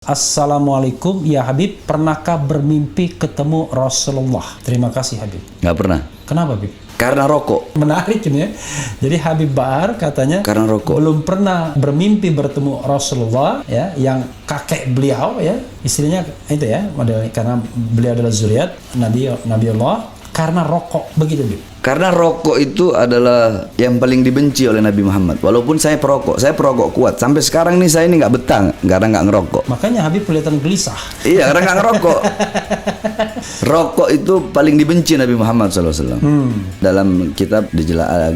Assalamualaikum ya Habib, pernahkah bermimpi ketemu Rasulullah? Terima kasih Habib. Nggak pernah. Kenapa Habib? Karena rokok. Menarik ini ya. Jadi Habib Bahar katanya Karena rokok. belum pernah bermimpi bertemu Rasulullah ya, yang kakek beliau ya, istilahnya itu ya, modelnya karena beliau adalah zuriat Nabi Allah, karena rokok, begitu Habib. Karena rokok itu adalah yang paling dibenci oleh Nabi Muhammad. Walaupun saya perokok kuat. Sampai sekarang nih saya ini nggak betah karena nggak ngerokok. Makanya Habib kelihatan gelisah. Iya, karena nggak ngerokok. Rokok itu paling dibenci Nabi Muhammad SAW. Dalam kitab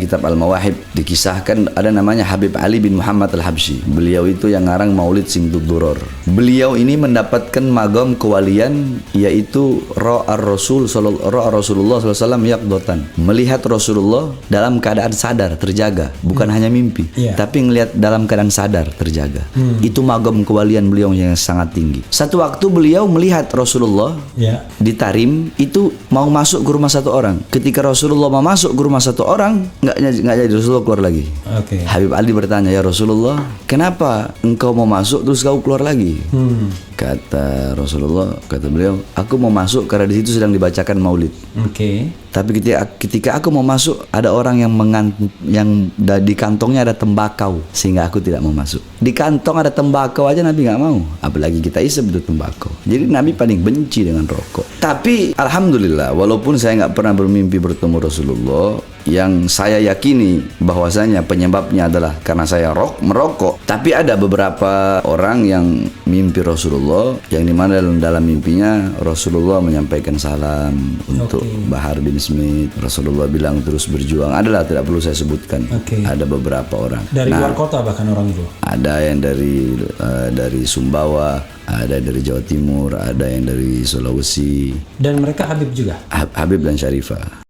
kitab Al-Mawahib dikisahkan ada namanya Habib Ali bin Muhammad Al-Habsyi. Beliau itu yang ngarang Maulid Simtud Duror. Beliau ini mendapatkan magam kewalian, yaitu Ra'a Rasulullah SAW yaqdotan. Melihat Rasulullah dalam keadaan sadar, terjaga, bukan hanya mimpi, tapi ngelihat dalam keadaan sadar, terjaga. Itu magam kewalian beliau yang sangat tinggi. Satu waktu beliau melihat Rasulullah di Tarim, itu mau masuk ke rumah satu orang. Ketika Rasulullah mau masuk ke rumah satu orang, nggak jadi, Rasulullah keluar lagi. Habib Ali bertanya, ya Rasulullah, kenapa engkau mau masuk terus kau keluar lagi? Kata Rasulullah, kata beliau, aku mau masuk karena di situ sedang dibacakan Maulid. Tapi ketika aku mau masuk, ada orang yang di kantongnya ada tembakau, sehingga aku tidak mau masuk. Di kantong ada tembakau aja Nabi nggak mau, apalagi kita isep itu tembakau. Jadi Nabi paling benci dengan rokok. Tapi alhamdulillah, walaupun saya nggak pernah bermimpi bertemu Rasulullah, yang saya yakini bahwasanya penyebabnya adalah karena saya merokok. Tapi ada beberapa orang yang mimpi Rasulullah, yang dimana dalam mimpinya Rasulullah menyampaikan salam untuk Bahar bin Smith. Rasulullah bilang terus berjuang. Adalah, tidak perlu saya sebutkan. Ada beberapa orang dari luar kota bahkan orang itu. Ada yang dari Sumbawa, ada dari Jawa Timur, ada yang dari Sulawesi. Dan mereka Habib juga? Habib dan Syarifah.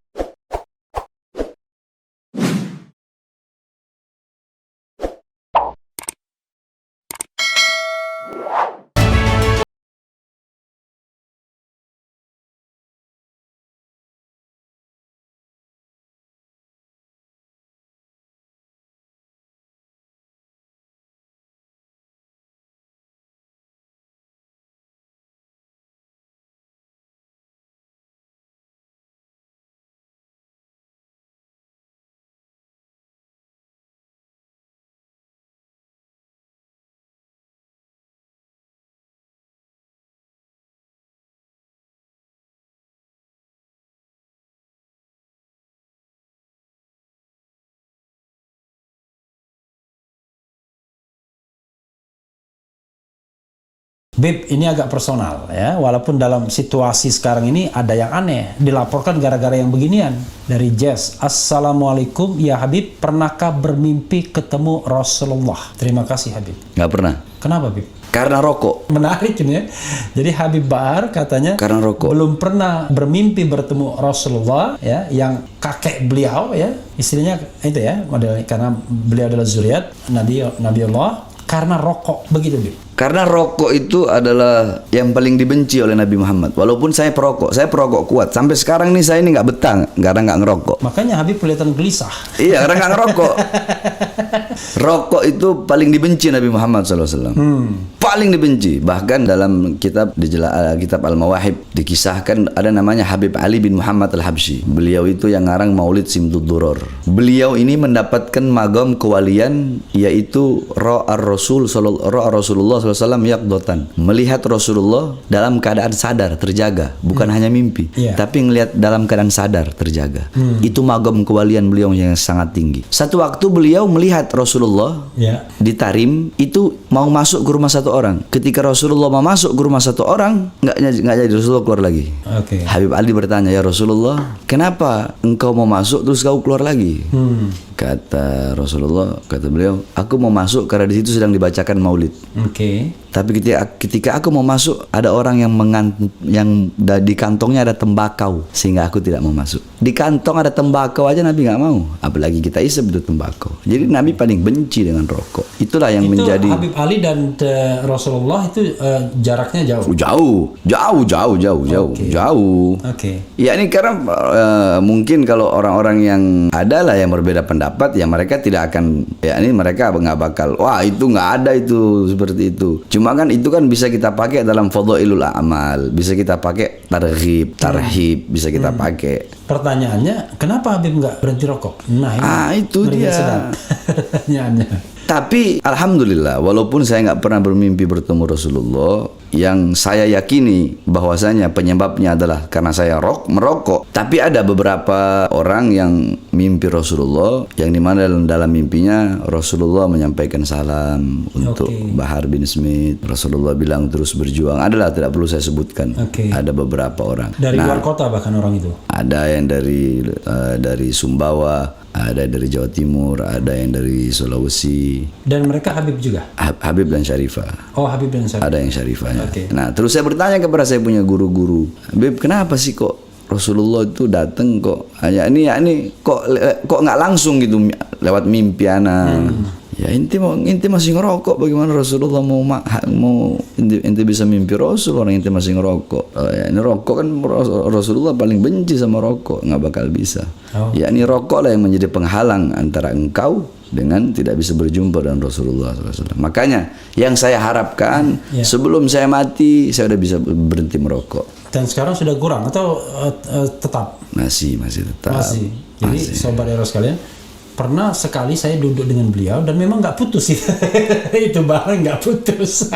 Beb, ini agak personal ya, walaupun dalam situasi sekarang ini ada yang aneh, dilaporkan gara-gara yang beginian. Dari Jazz, Assalamualaikum ya Habib, pernahkah bermimpi ketemu Rasulullah? Terima kasih Habib. Nggak pernah. Kenapa Beb? Karena rokok. Menarik ini ya. Jadi Habib Bahar katanya karena rokok. belum pernah bermimpi bertemu Rasulullah ya, yang kakek beliau ya, istilahnya itu ya, modelnya karena beliau adalah zuriat Nabi Allah, karena rokok, begitu Beb. Karena rokok itu adalah yang paling dibenci oleh Nabi Muhammad. Walaupun saya perokok kuat. Sampai sekarang nih saya ini nggak betah karena nggak ngerokok. Makanya Habib kelihatan gelisah. Iya, karena nggak ngerokok. Rokok itu paling dibenci Nabi Muhammad SAW. Paling dibenci. Bahkan dalam kitab Al-Mawahib dikisahkan ada namanya Habib Ali bin Muhammad Al-Habsyi. Beliau itu yang ngarang Maulid Simtud Duror. Beliau ini mendapatkan magam kewalian, yaitu Ra'a Rasulullah SAW yaqdotan. Melihat Rasulullah dalam keadaan sadar, terjaga, bukan hanya mimpi, tapi ngelihat dalam keadaan sadar, terjaga. Itu magam kewalian beliau yang sangat tinggi. Satu waktu beliau melihat Rasulullah di Tarim, itu mau masuk ke rumah satu orang. Ketika Rasulullah mau masuk ke rumah satu orang, nggak jadi, Rasulullah keluar lagi. Habib Ali bertanya, ya Rasulullah, kenapa engkau mau masuk terus kau keluar lagi? Kata Rasulullah, kata beliau, aku mau masuk karena di situ sedang dibacakan Maulid. Tapi ketika aku mau masuk, ada orang yang di kantongnya ada tembakau, sehingga aku tidak mau masuk. Di kantong ada tembakau aja Nabi nggak mau, apalagi kita isep itu tembakau. Jadi Nabi paling benci dengan rokok. Itulah yang menjadi. Habib Ali dan Rasulullah itu jaraknya jauh. Jauh. Ya ini karena mungkin kalau orang-orang yang ada lah yang berbeda pendapat. pendapat ya mereka tidak akan, ya ini mereka nggak bakal, wah itu nggak ada itu seperti itu. Cuma kan itu kan bisa kita pakai dalam fadhailul a'mal, bisa kita pakai tarhib, bisa kita pakai. Pertanyaannya, kenapa Habib nggak berhenti rokok? Nah, Itu ngeri dia. sedap. Pertanyaannya. Tapi alhamdulillah, walaupun saya nggak pernah bermimpi bertemu Rasulullah, yang saya yakini bahwasanya penyebabnya adalah karena saya merokok. Tapi ada beberapa orang yang mimpi Rasulullah, yang dimana dalam mimpinya Rasulullah menyampaikan salam untuk Bahar bin Smith. Rasulullah bilang terus berjuang. Adalah, tidak perlu saya sebutkan. Ada beberapa orang. Dari luar kota bahkan orang itu. Ada yang dari Sumbawa, ada dari Jawa Timur, ada yang dari Sulawesi. Dan mereka Habib juga? Habib dan Syarifah. Oh, Habib dan Syarifah. Ada yang Syarifahnya. Nah, terus saya bertanya kepada saya punya guru-guru, Habib, kenapa sih kok Rasulullah itu datang kok hanya ini kok nggak langsung gitu lewat mimpi anak? Ya inti masih ngerokok, bagaimana Rasulullah mau inti bisa mimpi Rasul, orang inti masih ngerokok. Ya, ini rokok kan Rasulullah paling benci sama rokok, nggak bakal bisa. Ya ini rokok lah yang menjadi penghalang antara engkau dengan tidak bisa berjumpa dengan Rasulullah SAW. Makanya yang saya harapkan sebelum saya mati saya udah bisa berhenti merokok. Dan sekarang sudah kurang atau tetap? Masih tetap. Masih. Jadi sobat Eros kalian, pernah sekali saya duduk dengan beliau dan memang nggak putus itu barang nggak putus.